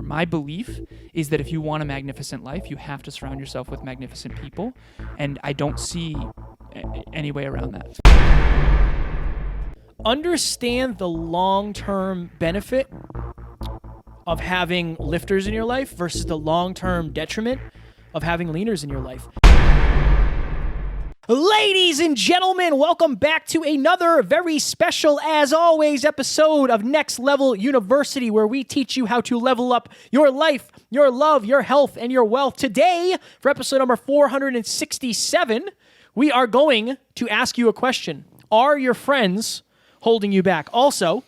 My belief is that if you want a magnificent life, you have to surround yourself with magnificent people, and I don't see any way around that. Understand the long-term benefit of having lifters in your life versus the long-term detriment of having leaners in your life. Ladies and gentlemen, welcome back to another very special, as always, episode of Next Level University, where we teach you how to level up your life, your love, your health, and your wealth. Today, for episode number 467, we are going to ask you a question. Are your friends holding you back? Also,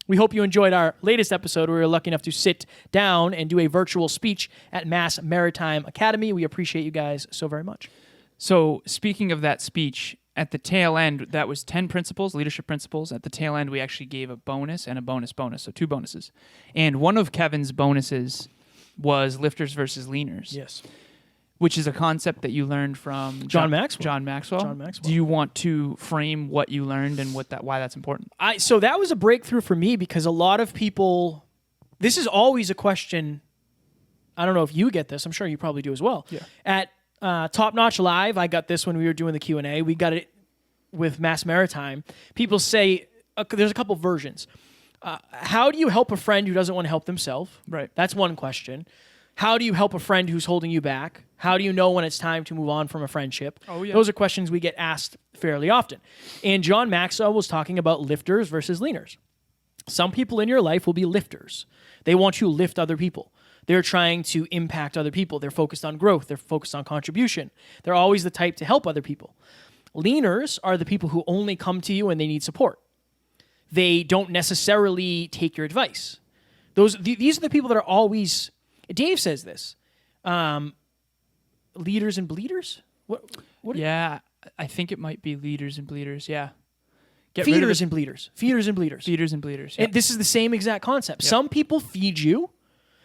we hope you enjoyed our latest episode where we were lucky enough to sit down and do a virtual speech at Mass Maritime Academy. We appreciate you guys so very much. So speaking of that speech, at the tail end, that was 10 principles, leadership principles. At the tail end, we actually gave a bonus and a bonus, so 2 bonuses. And one of Kevin's bonuses was lifters versus leaners. Yes. Which is a concept that you learned from John Maxwell. John Maxwell. Do you want to frame what you learned and why that's important? So that was a breakthrough for me because a lot of people... This is always a question. I don't know if you get this. I'm sure you probably do as well. Yeah. At Top Notch Live, I got this when we were doing the Q&A. We got it with Mass Maritime. People say, there's a couple versions. How do you help a friend who doesn't want to help themselves? Right. That's one question. How do you help a friend who's holding you back? How do you know when it's time to move on from a friendship? Oh, yeah. Those are questions we get asked fairly often. And John Maxwell was talking about lifters versus leaners. Some people in your life will be lifters. They want to lift other people. They're trying to impact other people. They're focused on growth. They're focused on contribution. They're always the type to help other people. Leaners are the people who only come to you when they need support. They don't necessarily take your advice. These are the people that are always... Dave says this. Leaders and bleeders? Yeah, I think it might be leaders and bleeders, yeah. Feeders and bleeders. Feeders and bleeders. Feeders and bleeders, yeah. And this is the same exact concept. Yep. Some people feed you.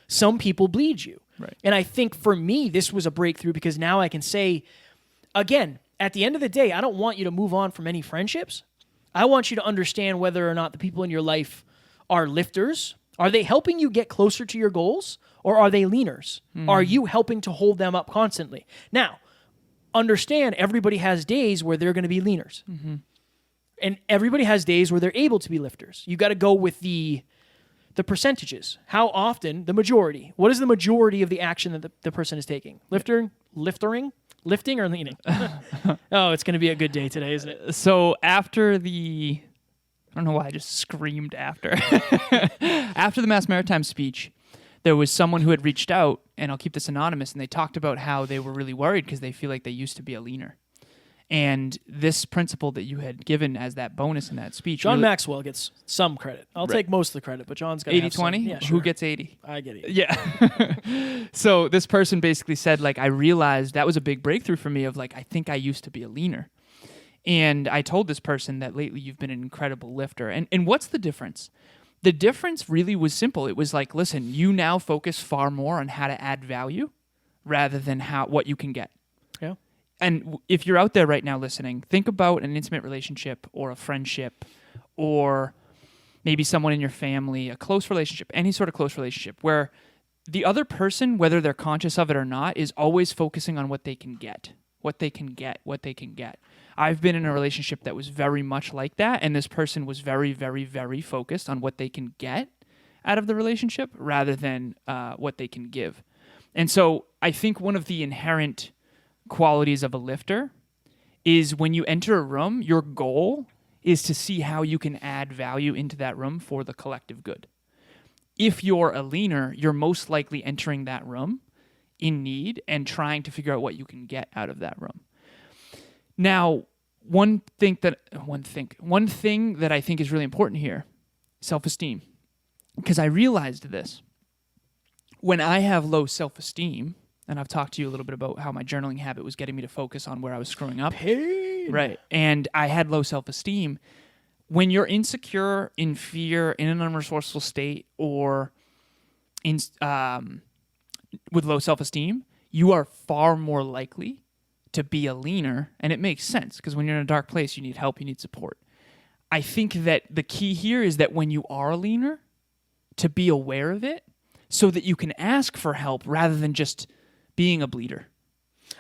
Some people bleed you. Right. And I think for me, this was a breakthrough because now I can say, again, at the end of the day, I don't want you to move on from any friendships. I want you to understand whether or not the people in your life are lifters. Are they helping you get closer to your goals? Or are they leaners? Are you helping to hold them up constantly? Now, understand everybody has days where they're going to be leaners. Mm-hmm. And everybody has days where they're able to be lifters. You got to go with the percentages. How often? The majority. What is the majority of the action that the person is taking? Lifting, or leaning? Oh, it's going to be a good day today, isn't it? So after I don't know why I just screamed after. After the Mass Maritime speech, there was someone who had reached out, and I'll keep this anonymous, and they talked about how they were really worried because they feel like they used to be a leaner. And this principle that you had given as that bonus in that speech... John Maxwell gets some credit. I'll take most of the credit, but John's got 80-20? Yeah, sure. Who gets 80? I get 80. Yeah. So this person basically said, I realized that was a big breakthrough for me of, I think I used to be a leaner. And I told this person that lately you've been an incredible lifter. And what's the difference? The difference really was simple. It was listen, you now focus far more on how to add value rather than what you can get. Yeah. And if you're out there right now listening, think about an intimate relationship or a friendship or maybe someone in your family, a close relationship, any sort of close relationship where the other person, whether they're conscious of it or not, is always focusing on what they can get. I've been in a relationship that was very much like that, and this person was very, very, very focused on what they can get out of the relationship rather than what they can give. And so I think one of the inherent qualities of a lifter is when you enter a room, your goal is to see how you can add value into that room for the collective good. If you're a leaner, you're most likely entering that room in need and trying to figure out what you can get out of that room. Now, one thing that I think is really important here, self-esteem. Because I realized this. When I have low self-esteem, and I've talked to you a little bit about how my journaling habit was getting me to focus on where I was screwing up. Pain. Right. And I had low self-esteem. When you're insecure, in fear, in an unresourceful state, or with low self-esteem, you are far more likely to be a leaner, and it makes sense because when you're in a dark place, you need help, you need support. I think that the key here is that when you are a leaner, to be aware of it so that you can ask for help rather than just being a bleeder.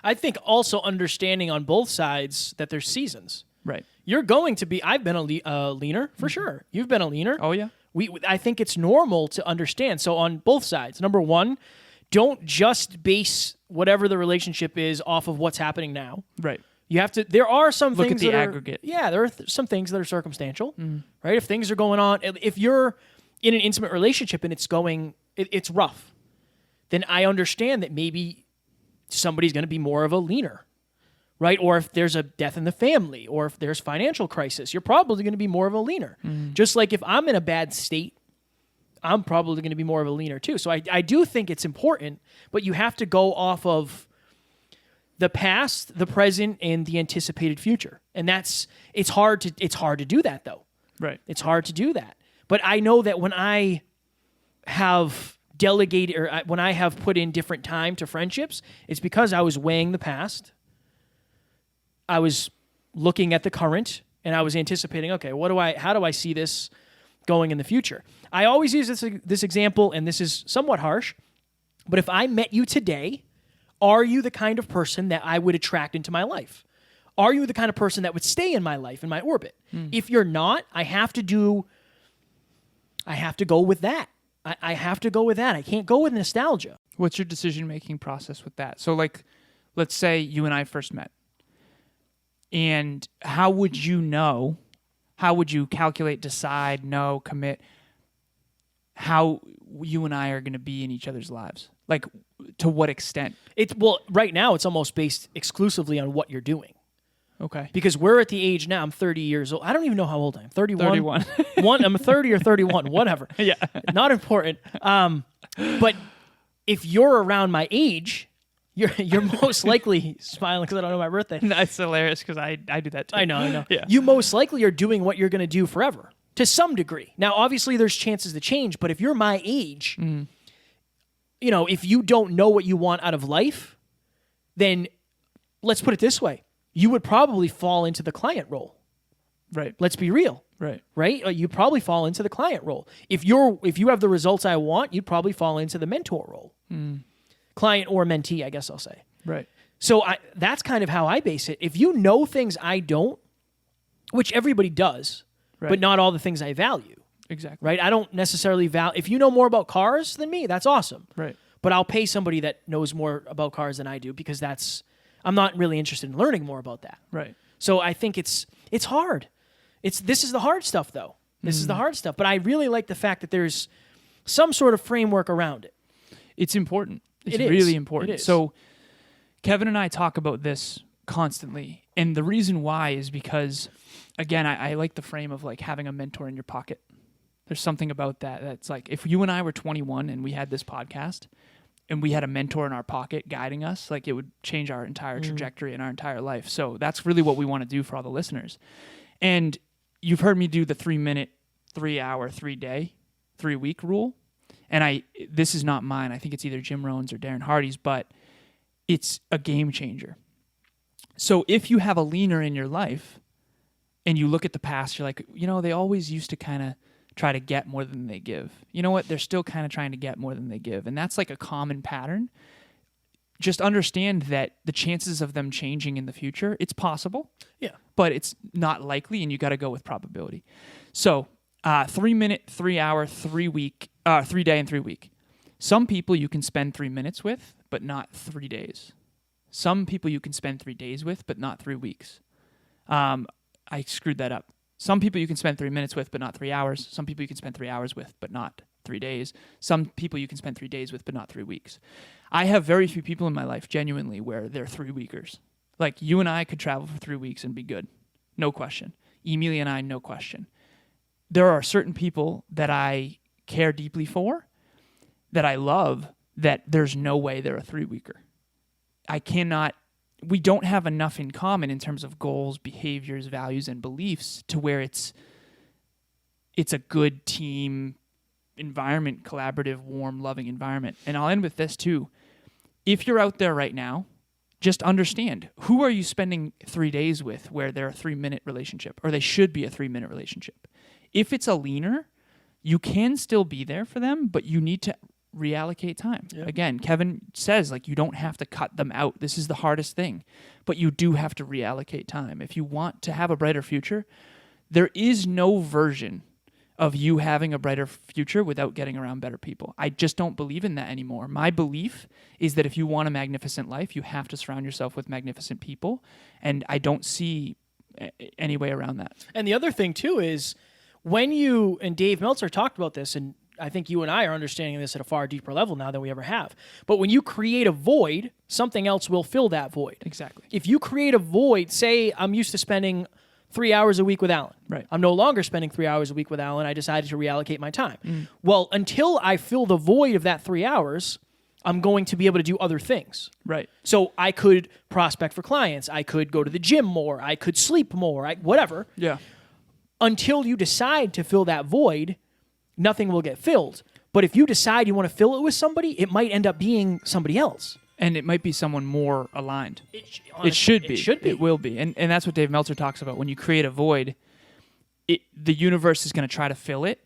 I think also understanding on both sides that there's seasons. Right. You're going to be. I've been a leaner for sure. You've been a leaner. Oh, yeah. I think it's normal to understand. So on both sides, number one, don't just base whatever the relationship is off of what's happening now. Right. You have to. There are some Look things at the that aggregate. there are some things that are circumstantial, right? If things are going on, if you're in an intimate relationship and it's rough, then I understand that maybe somebody's going to be more of a leaner, right? Or if there's a death in the family, or if there's financial crisis, you're probably going to be more of a leaner. Just like if I'm in a bad state, I'm probably going to be more of a leaner too. So I do think it's important, but you have to go off of the past, the present, and the anticipated future. And it's hard to do that though. Right. It's hard to do that. But I know that when I have delegated or when I have put in different time to friendships, it's because I was weighing the past. I was looking at the current, and I was anticipating, okay, how do I see this going in the future? I always use this example, and this is somewhat harsh, but if I met you today, are you the kind of person that I would attract into my life? Are you the kind of person that would stay in my life, in my orbit? If you're not, I have to go with that. I have to go with that. I can't go with nostalgia. What's your decision-making process with that? So, like, let's say you and I first met. And how would you know? How would you calculate, decide, know, commit how you and I are going to be in each other's lives? Like, to what extent? Right now it's almost based exclusively on what you're doing. Okay. Because we're at the age now, I'm 30 years old. I don't even know how old I am. 31? 31. I'm 30 or 31, whatever. Yeah. Not important. But if you're around my age, you're most likely smiling because I don't know my birthday. That's hilarious because I do that too. I know. Yeah. You most likely are doing what you're going to do forever to some degree. Now, obviously, there's chances to change, but if you're my age, if you don't know what you want out of life, then let's put it this way. You would probably fall into the client role. Right. Let's be real. Right? You probably fall into the client role. If you have the results I want, you'd probably fall into the mentor role. Client or mentee, I guess I'll say. Right. So that's kind of how I base it. If you know things I don't, which everybody does, but not all the things I value. Exactly. Right? I don't necessarily value. If you know more about cars than me, that's awesome. Right. But I'll pay somebody that knows more about cars than I do because I'm not really interested in learning more about that. Right. So I think it's hard. This is the hard stuff though. This is the hard stuff. But I really like the fact that there's some sort of framework around it. It's important. It's It is. really important. It is. So Kevin and I talk about this constantly. And the reason why is because, again, I like the frame of like having a mentor in your pocket. There's something about that that's like if you and I were 21 and we had this podcast and we had a mentor in our pocket guiding us, like it would change our entire trajectory and our entire life. So that's really what we want to do for all the listeners. And you've heard me do the 3-minute, 3-hour, 3-day, 3-week rule. And this is not mine. I think it's either Jim Rohn's or Darren Hardy's, but it's a game changer. So if you have a leaner in your life and you look at the past, you're like, they always used to kind of try to get more than they give. You know what? They're still kind of trying to get more than they give. And that's like a common pattern. Just understand that the chances of them changing in the future, it's possible. Yeah. But it's not likely, and you got to go with probability. So 3-minute, 3-hour, 3-week, 3-day, and 3-week. Some people you can spend 3 minutes with, but not 3 days. Some people you can spend 3 days with, but not 3 weeks. I screwed that up. Some people you can spend 3 minutes with, but not 3 hours. Some people you can spend 3 hours with, but not 3 days. Some people you can spend 3 days with, but not 3 weeks. I have very few people in my life, genuinely, where they're 3-weekers. Like, you and I could travel for 3 weeks and be good. No question. Emilia and I, no question. There are certain people that I care deeply for, that I love, that there's no way they're a 3-weeker. We don't have enough in common in terms of goals, behaviors, values, and beliefs to where it's a good team environment, collaborative, warm, loving environment. And I'll end with this too. If you're out there right now, just understand, who are you spending 3 days with where they're a 3-minute relationship, or they should be a 3-minute relationship? If it's a leaner, you can still be there for them, but you need to reallocate time. Yeah. Again, Kevin says, like, you don't have to cut them out. This is the hardest thing, but you do have to reallocate time. If you want to have a brighter future, there is no version of you having a brighter future without getting around better people. I just don't believe in that anymore. My belief is that if you want a magnificent life, you have to surround yourself with magnificent people, and I don't see any way around that. And the other thing too is when you and Dave Meltzer talked about this, and I think you and I are understanding this at a far deeper level now than we ever have. But when you create a void, something else will fill that void. Exactly. If you create a void, say I'm used to spending 3 hours a week with Alan. Right. I'm no longer spending 3 hours a week with Alan. I decided to reallocate my time. Well, until I fill the void of that 3 hours, I'm going to be able to do other things. Right. So I could prospect for clients. I could go to the gym more. I could sleep more. Whatever. Yeah. Until you decide to fill that void, nothing will get filled. But if you decide you want to fill it with somebody, it might end up being somebody else. And it might be someone more aligned. Honestly, it should be. It should be. It will be. And that's what Dave Meltzer talks about. When you create a void, the universe is going to try to fill it,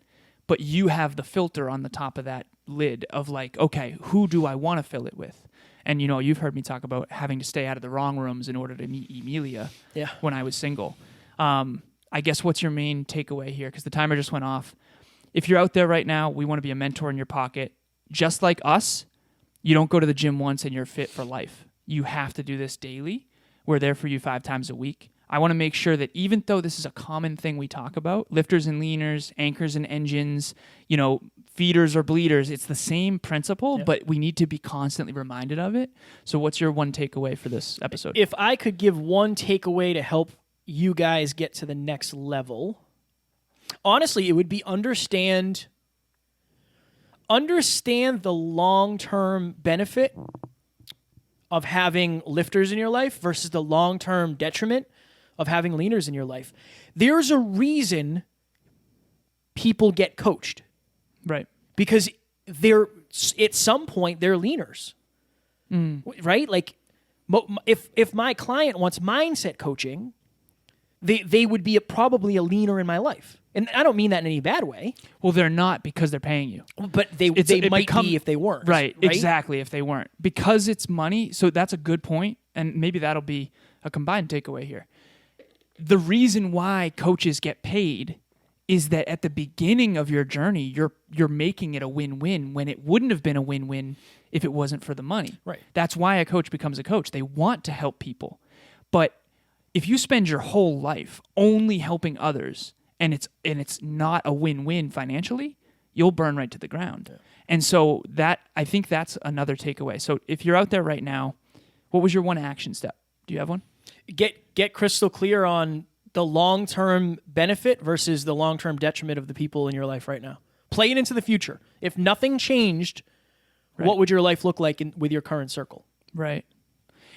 but you have the filter on the top of that lid of like, okay, who do I want to fill it with? And, you know, you've heard me talk about having to stay out of the wrong rooms in order to meet Emilia when I was single. I guess what's your main takeaway here? Because the timer just went off. If you're out there right now, we want to be a mentor in your pocket. Just like us, you don't go to the gym once and you're fit for life. You have to do this daily. We're there for you 5 times a week. I want to make sure that even though this is a common thing we talk about, lifters and leaners, anchors and engines, you know, feeders or bleeders, it's the same principle, but we need to be constantly reminded of it. So what's your one takeaway for this episode? If I could give one takeaway to help you guys get to the next level, honestly, it would be understand the long-term benefit of having lifters in your life versus the long-term detriment of having leaners in your life. There's a reason people get coached. Right. Because they're at some point they're leaners. Right? Like if my client wants mindset coaching, they would be probably a leaner in my life. And I don't mean that in any bad way. Well, they're not because they're paying you. But they might be if they weren't. Right, exactly, if they weren't. Because it's money, so that's a good point, and maybe that'll be a combined takeaway here. The reason why coaches get paid is that at the beginning of your journey, you're making it a win-win when it wouldn't have been a win-win if it wasn't for the money. Right. That's why a coach becomes a coach. They want to help people. But if you spend your whole life only helping others and it's not a win-win financially, you'll burn right to the ground. Yeah. And so I think that's another takeaway. So if you're out there right now, what was your one action step? Do you have one? Get crystal clear on the long-term benefit versus the long-term detriment of the people in your life right now. Play it into the future. If nothing changed, what would your life look like with your current circle? Right.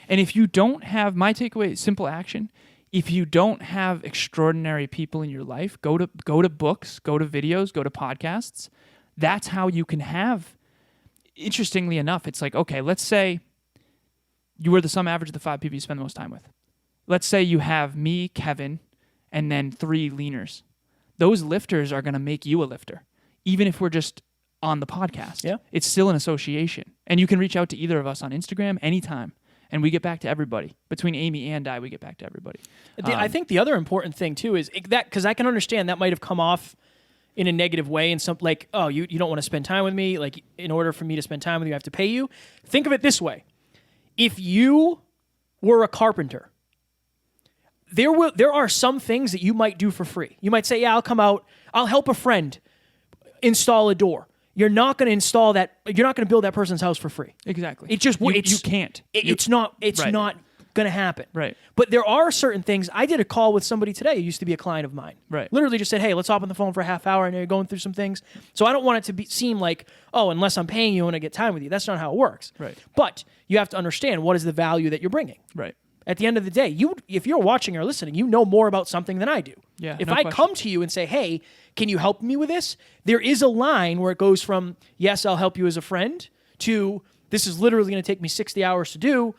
And if you don't have, my takeaway, simple action, if you don't have extraordinary people in your life, go to books, go to videos, go to podcasts. That's how you can have, interestingly enough, it's like, okay, let's say you were the sum average of the 5 people you spend the most time with. Let's say you have me, Kevin, and then 3 leaners. Those lifters are going to make you a lifter, even if we're just on the podcast. Yeah. It's still an association. And you can reach out to either of us on Instagram anytime. And we get back to everybody. Between Amy and I, we get back to everybody. I think the other important thing, too, is that, because I can understand that might have come off in a negative way, and some like, oh, you don't want to spend time with me. Like, in order for me to spend time with you, I have to pay you. Think of it this way. If you were a carpenter, there are some things that you might do for free. You might say, yeah, I'll come out. I'll help a friend install a door. You're not going to install that. You're not going to build that person's house for free. Exactly. It just you can't. It's not going to happen. Right. But there are certain things. I did a call with somebody today who used to be a client of mine. Right. Literally just said, hey, let's hop on the phone for a half hour. I know you're going through some things. So I don't want it to seem like, oh, unless I'm paying you, I want to get time with you. That's not how it works. Right. But you have to understand what is the value that you're bringing. Right. At the end of the day, if you're watching or listening, you know more about something than I do. Yeah, if no I question. come to you and say, hey, can you help me with this? There is a line where it goes from, yes, I'll help you as a friend, to this is literally going to take me 60 hours to do,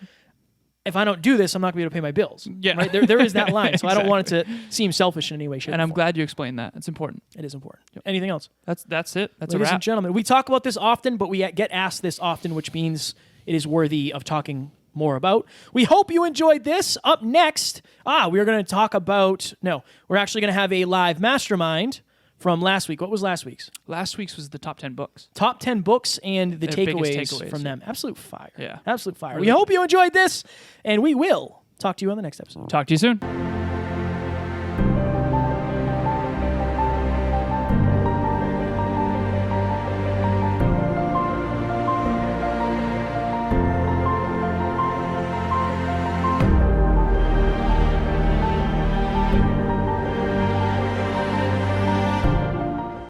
if I don't do this, I'm not going to be able to pay my bills. Yeah. Right? There is that line. So I don't want it Exactly. to seem selfish in any way, shape, And or I'm form. glad you explained that. It's important. It is important. Anything else? That's it. That's a Ladies and wrap. gentlemen, we talk about this often, but we get asked this often, which means it is worthy of talking more about. We hope you enjoyed this. Up next, we're going to talk about, we're actually going to have a live mastermind from last week. What was last week's? Last week's was the top 10 books. Top 10 books and the Their biggest takeaways takeaways. from them. Absolute fire. Yeah. Absolute fire. Really We hope you enjoyed this, and we will talk to you on the next episode. Talk to you soon.